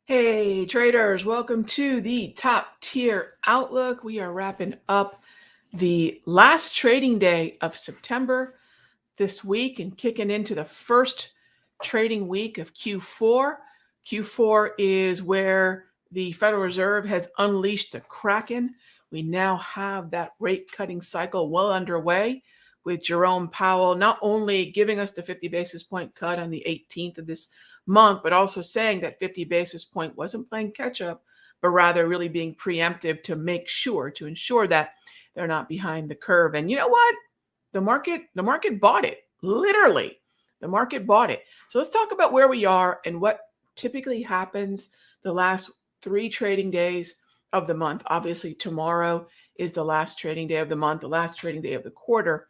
Hey traders, welcome to the Top Tier Outlook. We are wrapping up the last trading day of September this week and kicking into the first trading week of Q4. Q4 is where the Federal Reserve has unleashed the Kraken. We now have that rate cutting cycle well underway with Jerome Powell not only giving us the 50 basis point cut on the 18th of this month, but also saying that 50 basis point wasn't playing catch up, but rather really being preemptive to ensure that they're not behind the curve. And you know what? The market bought it. Literally, the market bought it. So let's talk about where we are and what typically happens the last 3 trading days of the month. Obviously, tomorrow is the last trading day of the month, the last trading day of the quarter.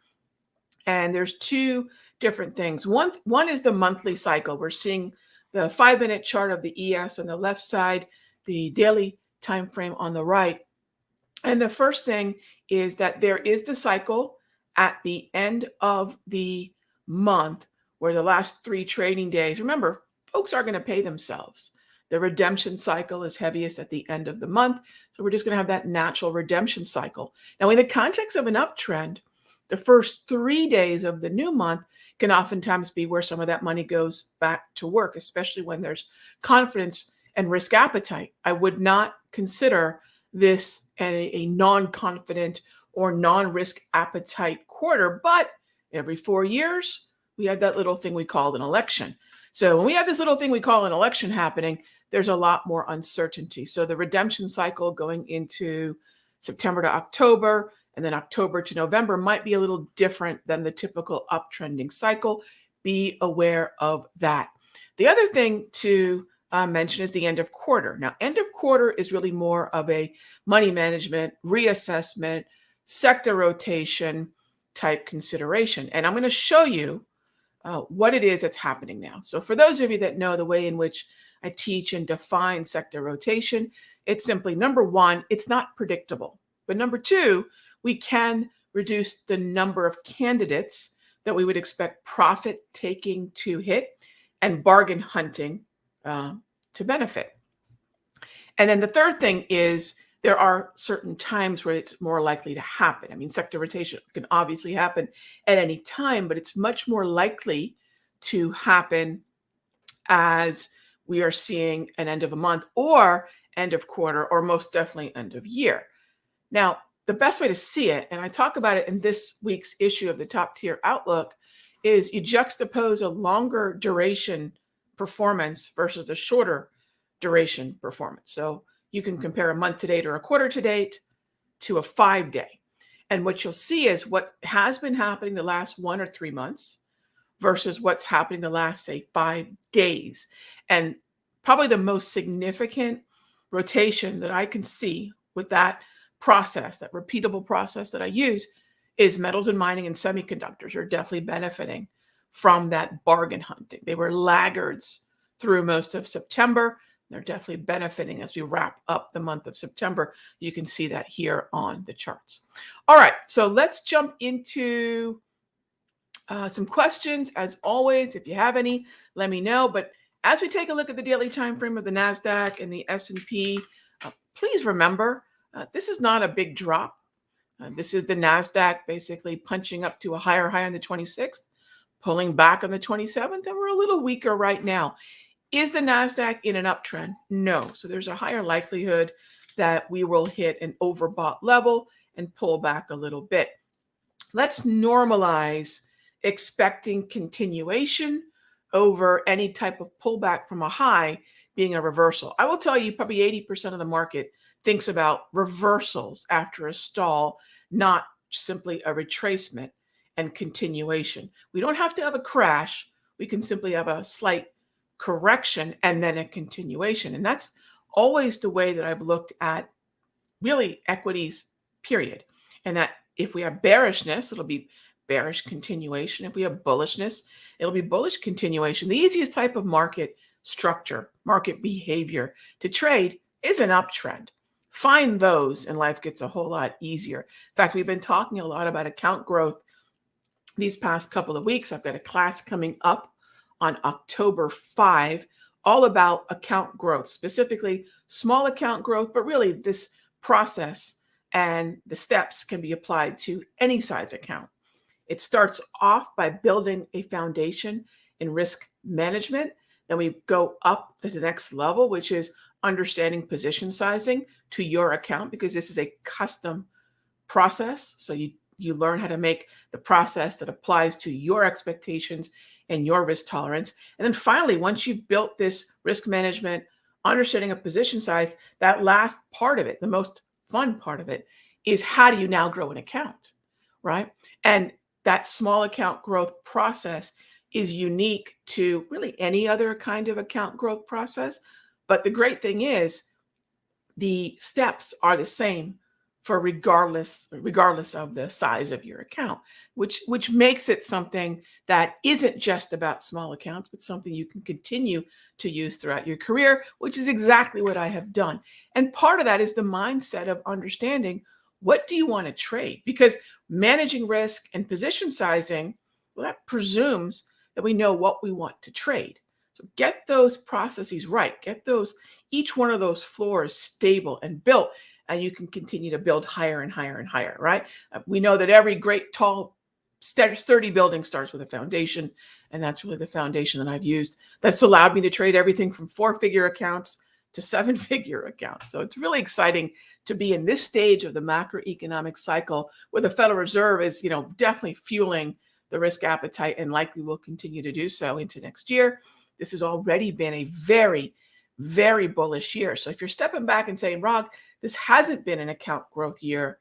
And there's two different things. One is the monthly cycle. We're seeing the 5-minute chart of the ES on the left side, the daily time frame on the right. And the first thing is that there is the cycle at the end of the month where the last 3 trading days, remember, folks are going to pay themselves. The redemption cycle is heaviest at the end of the month. So we're just going to have that natural redemption cycle. Now, in the context of an uptrend, the first 3 days of the new month can oftentimes be where some of that money goes back to work, especially when there's confidence and risk appetite. I would not consider this a non-confident or non-risk appetite quarter, but every 4 years, we have that little thing we call an election. So when we have this little thing we call an election happening, there's a lot more uncertainty. So the redemption cycle going into September to October, and then October to November might be a little different than the typical uptrending cycle. Be aware of that. The other thing to mention is the end of quarter. Now, end of quarter is really more of a money management, reassessment, sector rotation type consideration. And I'm going to show you what it is that's happening now. So for those of you that know the way in which I teach and define sector rotation, it's simply, number one, it's not predictable. But number two, we can reduce the number of candidates that we would expect profit taking to hit and bargain hunting to benefit. And then the third thing is there are certain times where it's more likely to happen. I mean, sector rotation can obviously happen at any time, but it's much more likely to happen as we are seeing an end of a month or end of quarter or most definitely end of year. Now, the best way to see it, and I talk about it in this week's issue of the Top Tier Outlook, is you juxtapose a longer duration performance versus a shorter duration performance. So you can compare a month to date or a quarter to date to a 5-day. And what you'll see is what has been happening the last 1 or 3 months versus what's happening the last, say, 5 days. And probably the most significant rotation that I can see with that process, that repeatable process that I use, is metals and mining and semiconductors are definitely benefiting from that bargain hunting. They were laggards through most of September. They're definitely benefiting as we wrap up the month of September. You can see that here on the charts. All right, so let's jump into some questions. As always, if you have any, let me know. But as we take a look at the daily time frame of the NASDAQ and the S&P, please remember, this is not a big drop. This is the NASDAQ basically punching up to a higher high on the 26th, pulling back on the 27th, and we're a little weaker right now. Is the NASDAQ in an uptrend? No. So there's a higher likelihood that we will hit an overbought level and pull back a little bit. Let's normalize expecting continuation over any type of pullback from a high being a reversal. I will tell you, probably 80% of the market thinks about reversals after a stall, not simply a retracement and continuation. We don't have to have a crash. We can simply have a slight correction and then a continuation. And that's always the way that I've looked at really equities, period. And that if we have bearishness, it'll be bearish continuation. If we have bullishness, it'll be bullish continuation. The easiest type of market structure, market behavior to trade is an uptrend. Find those and life gets a whole lot easier. In fact, we've been talking a lot about account growth these past couple of weeks. I've got a class coming up on October 5 all about account growth, specifically small account growth, but really this process and the steps can be applied to any size account. It starts off by building a foundation in risk management. Then we go up to the next level, which is understanding position sizing to your account, because this is a custom process. So you learn how to make the process that applies to your expectations and your risk tolerance. And then finally, once you've built this risk management, understanding of position size, that last part of it, the most fun part of it, is how do you now grow an account, right? And that small account growth process is unique to really any other kind of account growth process. But the great thing is the steps are the same for regardless of the size of your account, which makes it something that isn't just about small accounts, but something you can continue to use throughout your career, which is exactly what I have done. And part of that is the mindset of understanding, what do you want to trade? Because managing risk and position sizing, well, that presumes that we know what we want to trade. So get those processes right, get those, each one of those floors stable and built, and you can continue to build higher and higher and higher, right? We know that every great, tall, sturdy building starts with a foundation, and that's really the foundation that I've used that's allowed me to trade everything from 4-figure accounts to 7-figure accounts. So it's really exciting to be in this stage of the macroeconomic cycle where the Federal Reserve is, definitely fueling the risk appetite and likely will continue to do so into next year. This has already been a very, very bullish year. So if you're stepping back and saying, Rog, this hasn't been an account growth year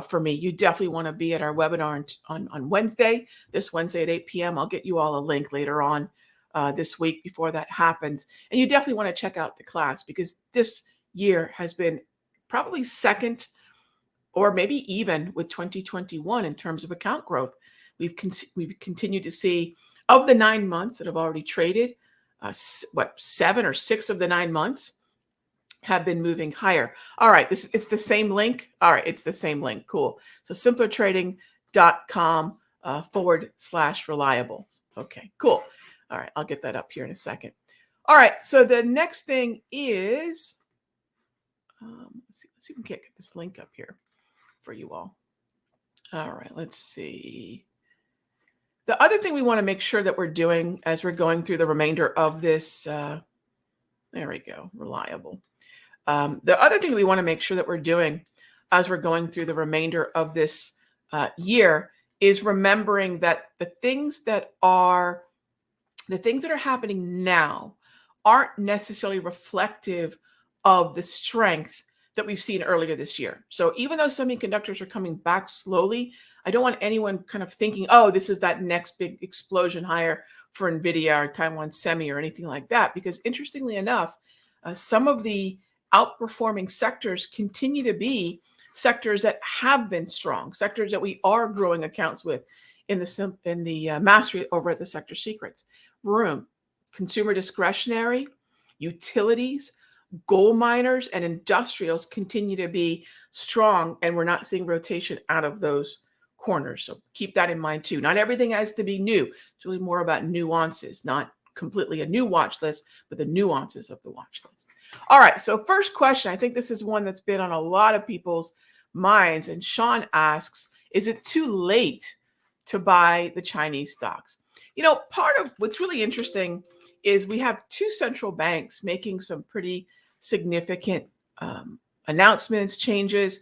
for me, you definitely want to be at our webinar on Wednesday, this Wednesday at 8 p.m. I'll get you all a link later on this week before that happens. And you definitely want to check out the class, because this year has been probably second or maybe even with 2021 in terms of account growth. We've continued to see, of the 9 months that have already traded, 7 or 6 of the 9 months have been moving higher. All right, it's the same link. All right, it's the same link. Cool. So simplertrading.com /reliable. Okay, cool. All right, I'll get that up here in a second. All right, so the next thing is, let's see if we can get this link up here for you all. All right, let's see. The other thing we want to make sure that we're doing as we're going through the remainder of this, there we go, reliable. The other thing that we want to make sure that we're doing as we're going through the remainder of this year is remembering that the things that are happening now aren't necessarily reflective of the strength that we've seen earlier this year. So even though semiconductors are coming back slowly, I don't want anyone kind of thinking, oh, this is that next big explosion higher for NVIDIA or Taiwan Semi or anything like that. Because interestingly enough, some of the outperforming sectors continue to be sectors that have been strong, sectors that we are growing accounts with in the mastery over at the Sector Secrets room. Consumer discretionary, utilities, gold miners, and industrials continue to be strong, and we're not seeing rotation out of those corners. So keep that in mind too. Not everything has to be new. It's really more about nuances, not completely a new watch list, but the nuances of the watch list. All right, so first question, I think this is one that's been on a lot of people's minds, and Sean asks, is it too late to buy the Chinese stocks? Part of what's really interesting is we have 2 central banks making some pretty significant announcements, changes,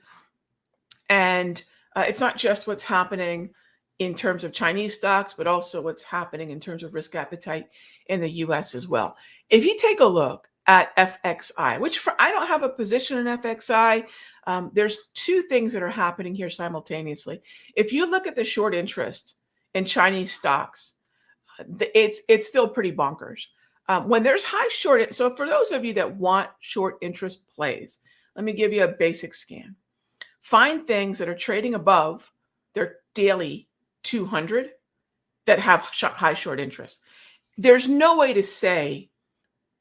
and it's not just what's happening in terms of Chinese stocks, but also what's happening in terms of risk appetite in the US as well. If you take a look at FXI, which I don't have a position in FXI, there's 2 things that are happening here simultaneously. If you look at the short interest in Chinese stocks, it's still pretty bonkers. When there's high short, so for those of you that want short interest plays, let me give you a basic scan. Find things that are trading above their daily 200 that have high short interest. There's no way to say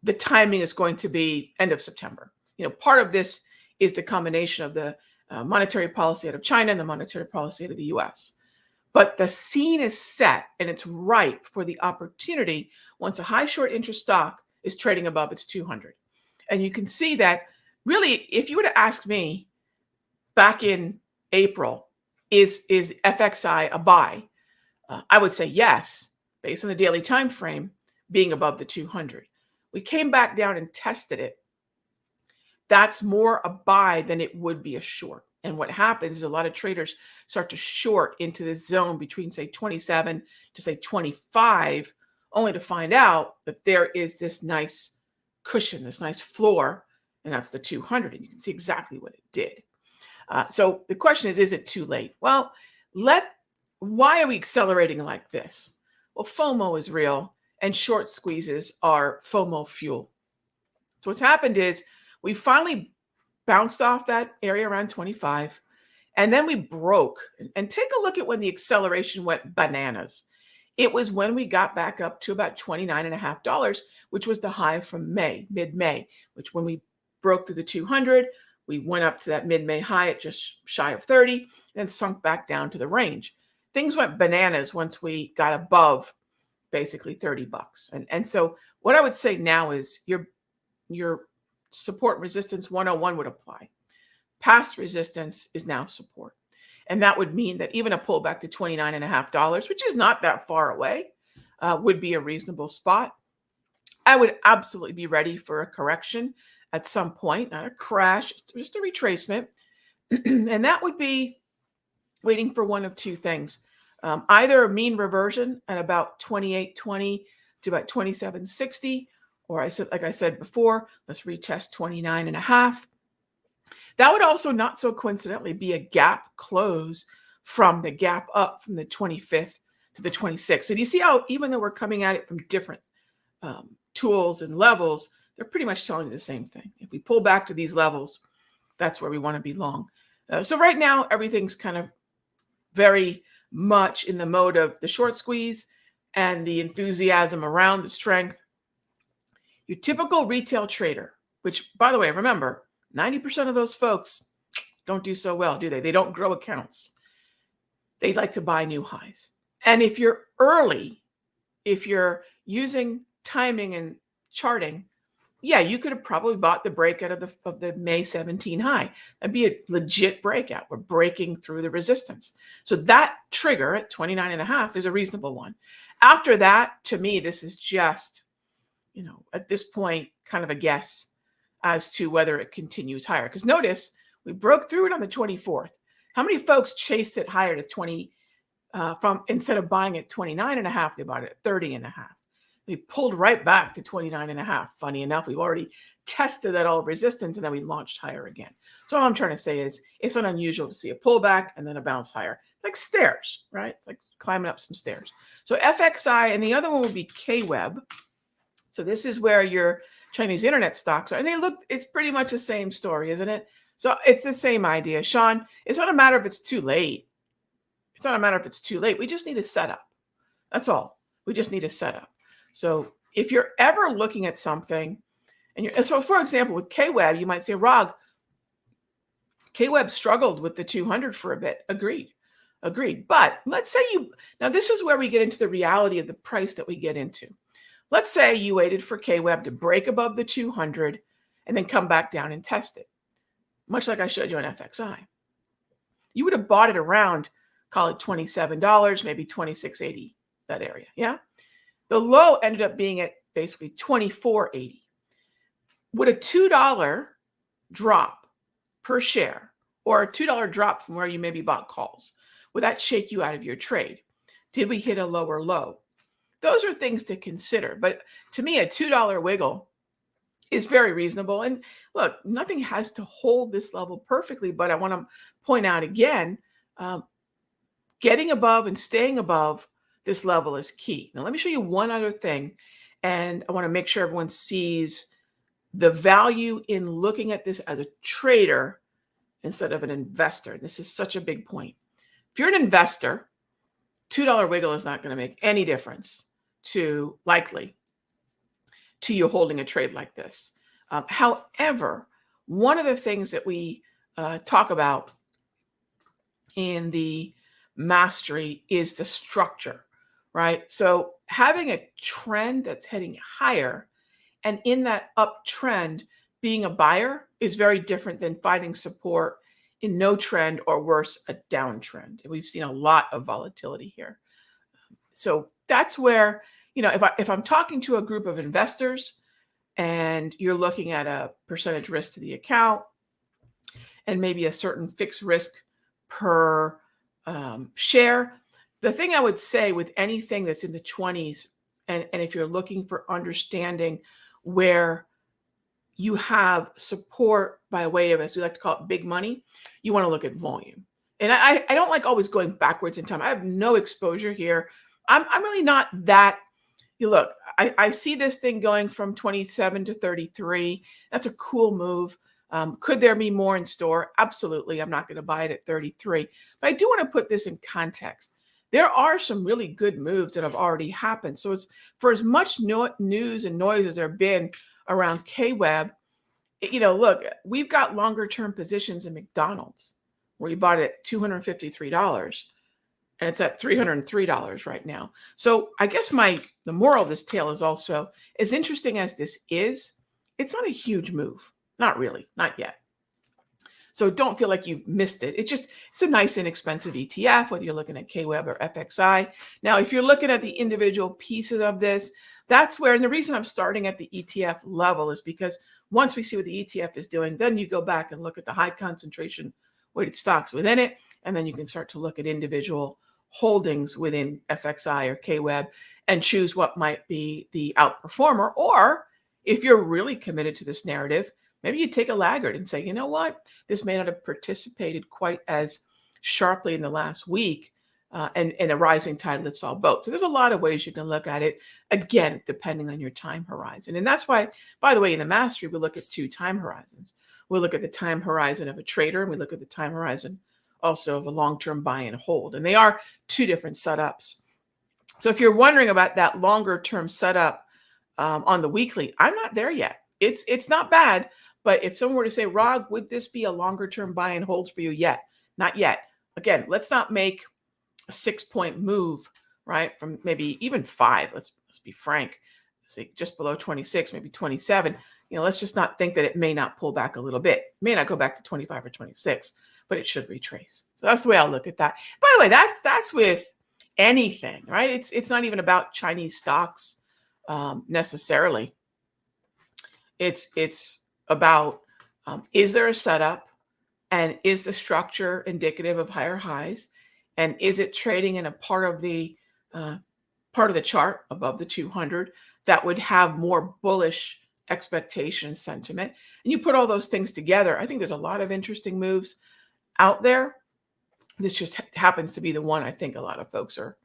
the timing is going to be end of September. Part of this is the combination of the monetary policy out of China and the monetary policy out of the US. But the scene is set and it's ripe for the opportunity once a high short interest stock is trading above its 200. And you can see that really, if you were to ask me back in April, is FXI a buy? I would say yes, based on the daily time frame being above the 200. We came back down and tested it. That's more a buy than it would be a short. And what happens is a lot of traders start to short into this zone between, say, 27 to, say, 25, only to find out that there is this nice cushion, this nice floor, and that's the 200. And you can see exactly what it did. So the question is it too late? Well, why are we accelerating like this? Well, FOMO is real, and short squeezes are FOMO fuel. So what's happened is we finally bounced off that area around 25, and then we broke. And take a look at when the acceleration went bananas. It was when we got back up to about $29.50, which was the high from mid-May, which when we broke through the 200, we went up to that mid-May high at just shy of 30, then sunk back down to the range. Things went bananas once we got above basically $30. And so what I would say now is your support and resistance 101 would apply. Past resistance is now support. And that would mean that even a pullback to $29.50, which is not that far away, would be a reasonable spot. I would absolutely be ready for a correction at some point, not a crash, just a retracement. And that would be waiting for one of two things. Either a mean reversion at about 28.20 to about 27.60, or like I said before, let's retest 29.5. That would also not so coincidentally be a gap close from the gap up from the 25th to the 26th. And you see how even though we're coming at it from different tools and levels, they're pretty much telling you the same thing. If we pull back to these levels, that's where we want to be long. So right now, everything's kind of very much in the mode of the short squeeze and the enthusiasm around the strength. Your typical retail trader, which, by the way, remember, 90% of those folks don't do so well, do they? They don't grow accounts. They like to buy new highs. And if you're early, if you're using timing and charting, yeah, you could have probably bought the breakout of the May 17 high. That'd be a legit breakout. We're breaking through the resistance. So that trigger at 29.5 is a reasonable one. After that, to me, this is just, at this point, kind of a guess as to whether it continues higher. Because notice, we broke through it on the 24th. How many folks chased it higher to 20 instead of buying at 29.5, they bought it at 30.5. They pulled right back to 29.5. Funny enough, we've already tested that all resistance and then we launched higher again. So all I'm trying to say is it's not unusual to see a pullback and then a bounce higher. It's like stairs, right? It's like climbing up some stairs. So FXI, and the other one would be KWEB. So this is where your Chinese internet stocks are. And it's pretty much the same story, isn't it? So it's the same idea. Sean, it's not a matter if it's too late. It's not a matter if it's too late. We just need a setup. That's all. We just need a setup. So if you're ever looking at something, so for example, with KWEB, you might say, Rag, KWEB struggled with the 200 for a bit. Agreed. But let's say now this is where we get into the reality of the price that we get into. Let's say you waited for KWEB to break above the 200 and then come back down and test it, much like I showed you on FXI. You would have bought it around, call it $27, maybe $26.80, that area, yeah? The low ended up being at basically $24.80. Would a $2 drop per share or a $2 drop from where you maybe bought calls, would that shake you out of your trade? Did we hit a lower low? Those are things to consider. But to me, a $2 wiggle is very reasonable. And look, nothing has to hold this level perfectly, but I want to point out again, getting above and staying above this level is key. Now, let me show you one other thing, and I want to make sure everyone sees the value in looking at this as a trader instead of an investor. This is such a big point. If you're an investor, $2 wiggle is not going to make any difference likely to you holding a trade like this. However, one of the things that we talk about in the mastery is the structure, right? So having a trend that's heading higher And in that uptrend, being a buyer is very different than finding support in no trend or worse, a downtrend. And we've seen a lot of volatility here. So that's where, if I'm talking to a group of investors and you're looking at a percentage risk to the account and maybe a certain fixed risk per share, the thing I would say with anything that's in the 20s, and if you're looking for understanding where you have support by way of, as we like to call it, big money, you want to look at volume. And I don't like always going backwards in time. I have no exposure here. I'm really not that. You look, I see this thing going from 27 to 33. That's a cool move. Could there be more in store? Absolutely. I'm not going to buy it at 33. But I do want to put this in context. There are some really good moves that have already happened. So for as much news and noise as there have been around KWEB, look, we've got longer term positions in McDonald's where you bought it at $253 and it's at $303 right now. So I guess the moral of this tale is also, as interesting as this is, it's not a huge move. Not really, not yet. So don't feel like you've missed it. It's a nice inexpensive ETF, whether you're looking at KWEB or FXI. Now, if you're looking at the individual pieces of this, that's where, and the reason I'm starting at the ETF level is because once we see what the ETF is doing, then you go back and look at the high concentration weighted stocks within it, and then you can start to look at individual holdings within FXI or KWEB and choose what might be the outperformer. Or if you're really committed to this narrative, maybe you take a laggard and say, you know what, this may not have participated quite as sharply in the last week, and a rising tide lifts all boats. So there's a lot of ways you can look at it, again, depending on your time horizon. And that's why, by the way, in the mastery, we look at 2 time horizons. We look at the time horizon of a trader, and we look at the time horizon also of a long-term buy and hold. And they are 2 different setups. So if you're wondering about that longer-term setup on the weekly, I'm not there yet. It's not bad. But if someone were to say, Rog, would this be a longer-term buy and hold for you yet? Not yet. Again, let's not make a 6-point move, right? From maybe even 5. Let's be frank. Say just below 26, maybe 27. Let's just not think that it may not pull back a little bit. It may not go back to 25 or 26, but it should retrace. So that's the way I'll look at that. By the way, that's with anything, right? It's not even about Chinese stocks necessarily. It's about, is there a setup, and is the structure indicative of higher highs, and is it trading in a part of the chart above the 200 that would have more bullish expectation sentiment? And you put all those things together, I think there's a lot of interesting moves out there. This just happens to be the one I think a lot of folks are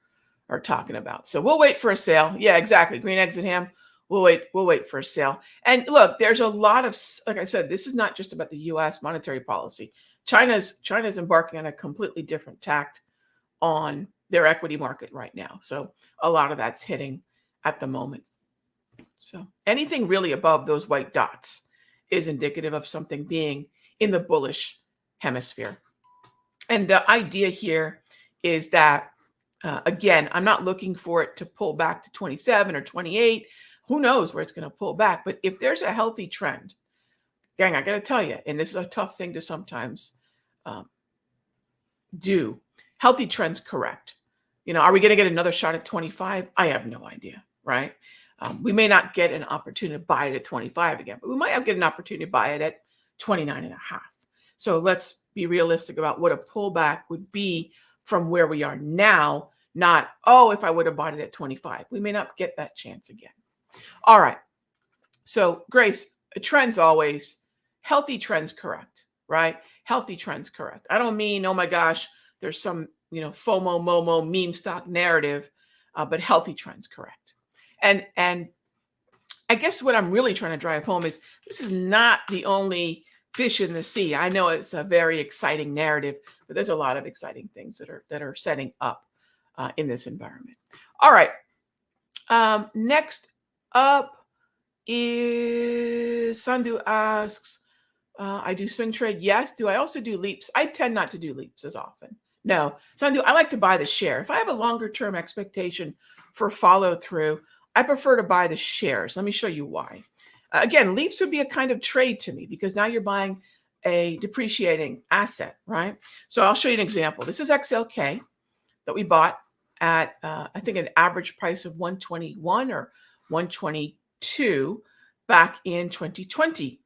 talking about. So we'll wait for a sale. Yeah, exactly. Green eggs and ham. We'll wait for a sale. And look, there's a lot of, like I said, this is not just about the U.S. monetary policy. China's embarking on a completely different tact on their equity market right now. So a lot of that's hitting at the moment. So anything really above those white dots is indicative of something being in the bullish hemisphere. And the idea here is that, again, I'm not looking for it to pull back to 27 or 28. Who knows where it's going to pull back? But if there's a healthy trend, gang, I got to tell you, and this is a tough thing to sometimes do, healthy trends correct. Are we going to get another shot at 25? I have no idea, right? We may not get an opportunity to buy it at 25 again, but we might get an opportunity to buy it at 29 and a half. So let's be realistic about what a pullback would be from where we are now, not, if I would have bought it at 25. We may not get that chance again. All right. So Grace, trends always, healthy trends correct, right? Healthy trends correct. I don't mean, oh my gosh, there's some, FOMO, MOMO, meme stock narrative, but healthy trends correct. And I guess what I'm really trying to drive home is this is not the only fish in the sea. I know it's a very exciting narrative, but there's a lot of exciting things that are setting up in this environment. All right. Next up is Sandhu asks, I do swing trade. Yes. Do I also do leaps? I tend not to do leaps as often. No. Sandhu, I like to buy the share. If I have a longer term expectation for follow through, I prefer to buy the shares. Let me show you why. Again, leaps would be a kind of trade to me because now you're buying a depreciating asset, right? So I'll show you an example. This is XLK that we bought at, I think, an average price of 121 or 122 back in 2022.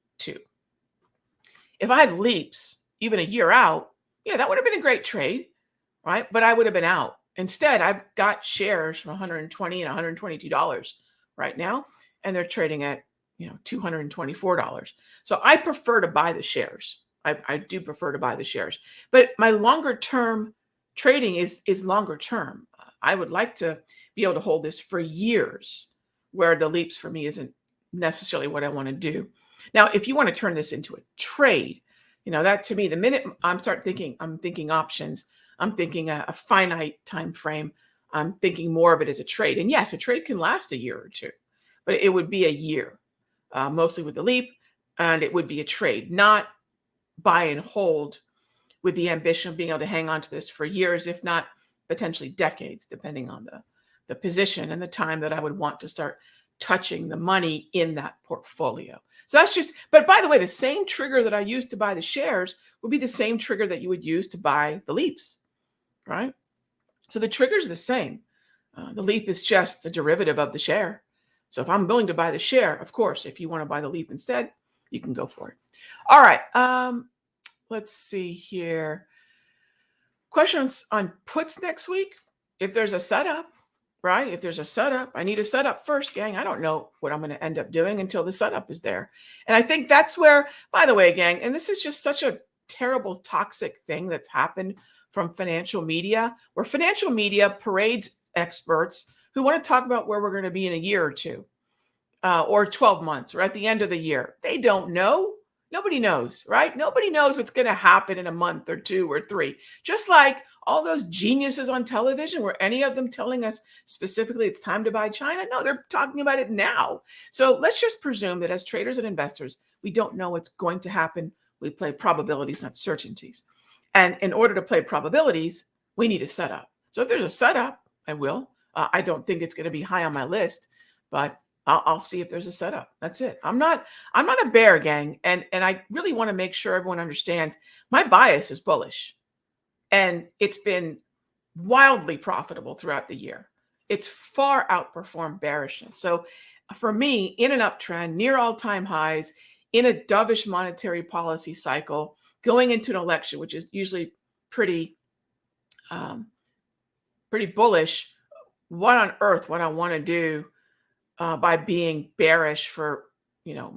If I had leaps, even a year out, yeah, that would have been a great trade, right? But I would have been out. Instead, I've got shares from 120 and $122 right now, and they're trading at $224. So I prefer to buy the shares. I do prefer to buy the shares. But my longer term trading is longer term. I would like to be able to hold this for years, where the leaps for me isn't necessarily what I want to do. Now, if you want to turn this into a trade, that to me, the minute I'm thinking options, I'm thinking a finite time frame. I'm thinking more of it as a trade. And yes, a trade can last a year or two, but it would be a year, mostly with the leap, and it would be a trade, not buy and hold with the ambition of being able to hang on to this for years, if not potentially decades, depending on the position and the time that I would want to start touching the money in that portfolio. So that's just, but by the way, the same trigger that I used to buy the shares would be the same trigger that you would use to buy the leaps, right? So the trigger's the same. The leap is just a derivative of the share. So if I'm willing to buy the share, of course, if you want to buy the leap instead, you can go for it. All right. Let's see here. Questions on puts next week. If there's a setup, right? If there's a setup, I need a setup first, gang. I don't know what I'm going to end up doing until the setup is there. And I think that's where, by the way, gang, and this is just such a terrible, toxic thing that's happened from financial media, where financial media parades experts who want to talk about where we're going to be in a year or two, or 12 months, or at the end of the year. They don't know. Nobody knows, right? Nobody knows what's going to happen in a month or two or three. Just like all those geniuses on television, were any of them telling us specifically it's time to buy China? No, they're talking about it now. So let's just presume that as traders and investors, we don't know what's going to happen. We play probabilities, not certainties. And in order to play probabilities, we need a setup. So if there's a setup, I will. I don't think it's going to be high on my list, but I'll see if there's a setup. That's it. I'm not a bear, gang. And I really want to make sure everyone understands my bias is bullish. And it's been wildly profitable throughout the year. It's far outperformed bearishness. So for me, in an uptrend, near all-time highs, in a dovish monetary policy cycle, going into an election, which is usually pretty bullish, what on earth would I want to do by being bearish for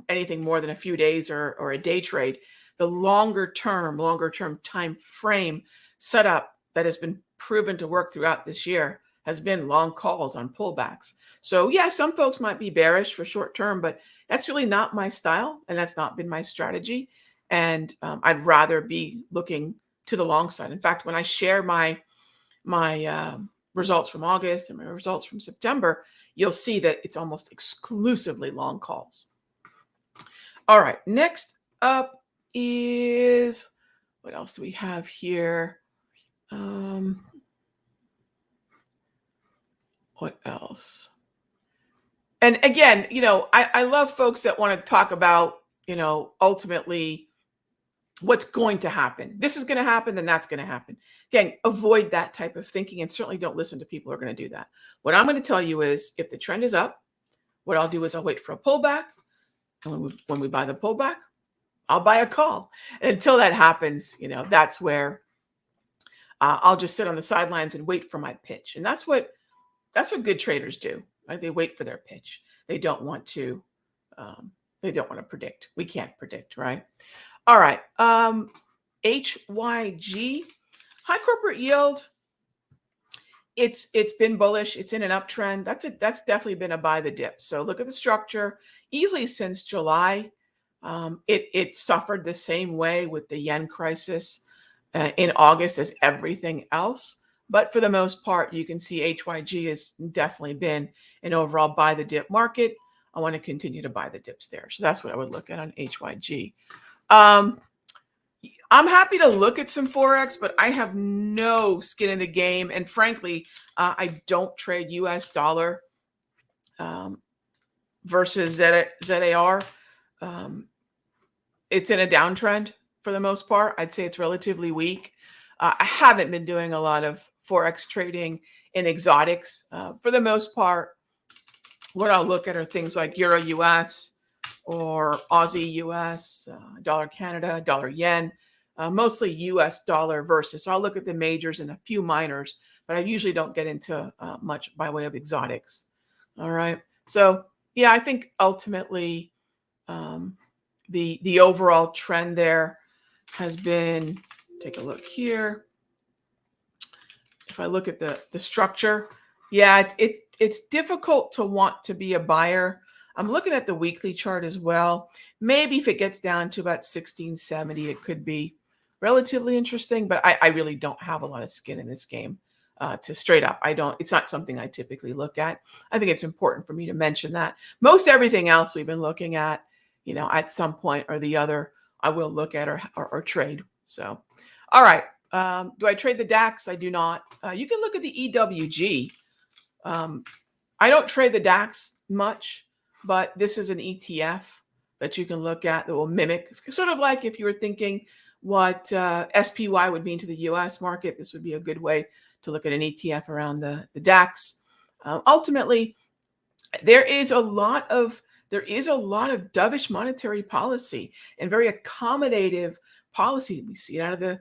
anything more than a few days or a day trade? The longer term time frame setup that has been proven to work throughout this year has been long calls on pullbacks. So yeah, some folks might be bearish for short term, but that's really not my style, and that's not been my strategy. And I'd rather be looking to the long side. In fact, when I share my results from August and my results from September, you'll see that it's almost exclusively long calls. All right, next up is, what else do we have here? What else? And again, I love folks that want to talk about, ultimately what's going to happen. This is going to happen, then that's going to happen. Again, avoid that type of thinking, and certainly don't listen to people who are going to do that. What I'm going to tell you is, if the trend is up, what I'll do is I'll wait for a pullback. And when we buy the pullback, I'll buy a call. And until that happens, that's where I'll just sit on the sidelines and wait for my pitch. And that's what good traders do, right? They wait for their pitch. They don't want to predict. We can't predict, right? All right. HYG, high corporate yield. It's been bullish. It's in an uptrend. That's definitely been a buy the dip. So look at the structure. Easily since July, it suffered the same way with the yen crisis in August as everything else. But for the most part, you can see HYG has definitely been an overall buy the dip market. I want to continue to buy the dips there. So that's what I would look at on HYG. I'm happy to look at some Forex, but I have no skin in the game. And frankly, I don't trade US dollar versus ZAR. It's in a downtrend for the most part. I'd say it's relatively weak. I haven't been doing a lot of Forex trading in exotics. For the most part, what I'll look at are things like Euro US or Aussie US, dollar Canada, dollar yen, mostly US dollar versus. So I'll look at the majors and a few minors, but I usually don't get into much by way of exotics. All right. So yeah, I think ultimately the overall trend there has been, take a look here. If I look at the structure, yeah, it's difficult to want to be a buyer. I'm looking at the weekly chart as well. Maybe if it gets down to about 1670, it could be relatively interesting, but I really don't have a lot of skin in this game. To straight up, it's not something I typically look at. I think it's important for me to mention that. Most everything else we've been looking at, at some point or the other, I will look at or trade. So, all right. Do I trade the DAX? I do not. You can look at the EWG. I don't trade the DAX much, but this is an ETF that you can look at that will mimic. It's sort of like if you were thinking what SPY would mean to the US market, this would be a good way to look at an ETF around the DAX. Ultimately, there is a lot of dovish monetary policy and very accommodative policy. We see it out of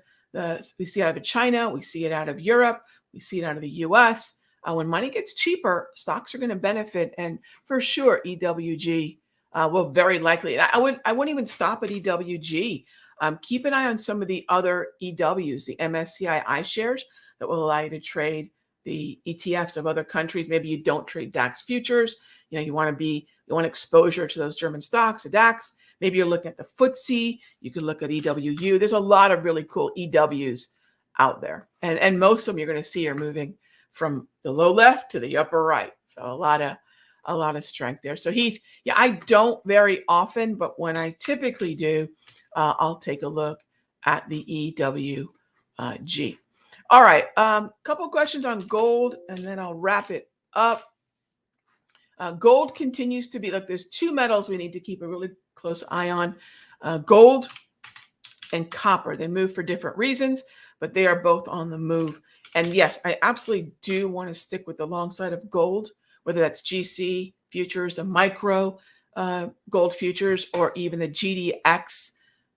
we see it out of China, we see it out of Europe, we see it out of the US. When money gets cheaper, stocks are going to benefit, and for sure, EWG will very likely. I wouldn't even stop at EWG. Keep an eye on some of the other EWs, the MSCI iShares that will allow you to trade the ETFs of other countries. Maybe you don't trade DAX futures. You want exposure to those German stocks, the DAX. Maybe you're looking at the FTSE. You could look at EWU. There's a lot of really cool EWs out there, and most of them you're going to see are moving from the low left to the upper right. So a lot of strength there. So Heath, yeah, I don't very often, but when I typically do, I'll take a look at the EWG. All right, couple questions on gold, and then I'll wrap it up. Gold continues to be, like, there's two metals we need to keep a really close eye on. Gold and copper. They move for different reasons, but they are both on the move. And yes, I absolutely do want to stick with the long side of gold, whether that's GC futures, the micro gold futures, or even the GDX,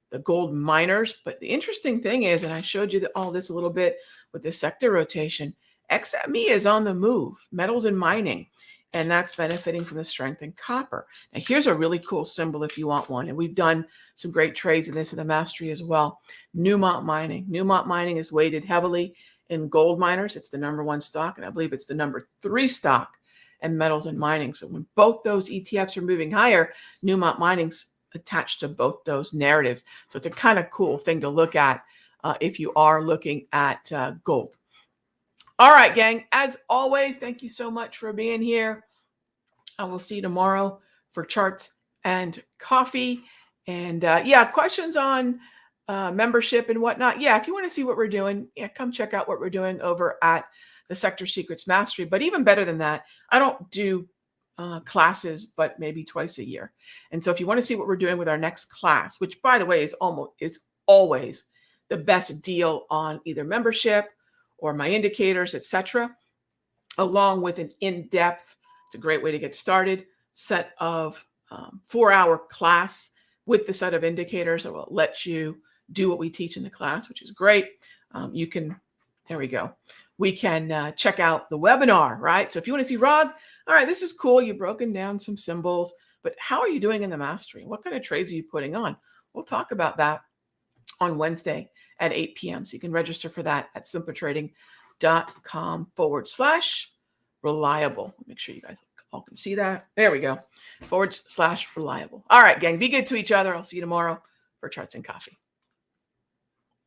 the gold miners. But the interesting thing is, and I showed you all this a little bit with the sector rotation, XME is on the move, metals and mining, and that's benefiting from the strength in copper. Now, here's a really cool symbol if you want one, and we've done some great trades in this in the mastery as well. Newmont Mining. Newmont Mining is weighted heavily in gold miners. It's the number one stock, and I believe it's the number 3 stock in metals and mining. So when both those ETFs are moving higher, Newmont Mining's attached to both those narratives. So it's a kind of cool thing to look at if you are looking at gold. All right, gang. As always, thank you so much for being here. I will see you tomorrow for charts and coffee. And yeah, questions on membership and whatnot. Yeah, if you want to see what we're doing, yeah, come check out what we're doing over at the Sector Secrets Mastery. But even better than that, I don't do classes, but maybe twice a year. And so if you want to see what we're doing with our next class, which by the way is always the best deal on either membership or my indicators, etc., along with an in-depth, it's a great way to get started, set of 4-hour class with the set of indicators that will let you do what we teach in the class, which is great. There we go. We can check out the webinar, right? So if you want to see, Rog, all right, this is cool. You've broken down some symbols, but how are you doing in the mastery? What kind of trades are you putting on? We'll talk about that on Wednesday at 8 p.m. So you can register for that at simpletrading.com/reliable. Make sure you guys all can see that. There we go. /reliable. All right, gang, be good to each other. I'll see you tomorrow for charts and coffee.